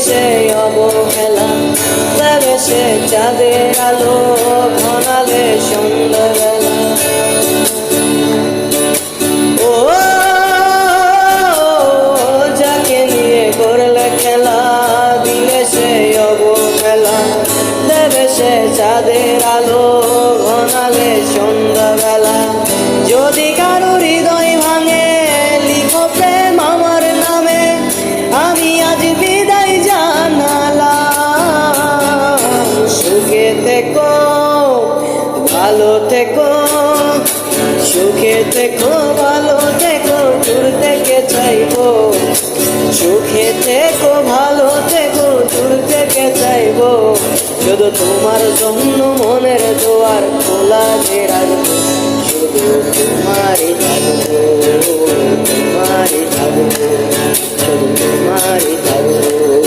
সে অবহেলা, দেবে সে চাঁদের আলো ঘনালে সন্ধ্যাবেলা। ও যাকে নিয়ে করলে খেলা, দিলে সে অবহেলা, দেবে সে চাঁদের আলো ঘনালে সন্ধ্যাবেলা। যদি কারো হৃদয় ভাঙে, লিখো প্রেম আমার নামে, আমি আজ বিদায় জানালাম। সুখে থেকো, ভালো থেকো, সুখে থেকো, ভালো থেকো, দূর থেকে চাইবো। সুখে থেকো, ভালো থেকো, দূর থেকে চাইবো। শুধু তোমার জন্য মনের দুয়ার খোলা যে রাখবো, শুধু তোমারই থাকবো, তোমারই থাকবো, শুধু তোমারই থাকবো।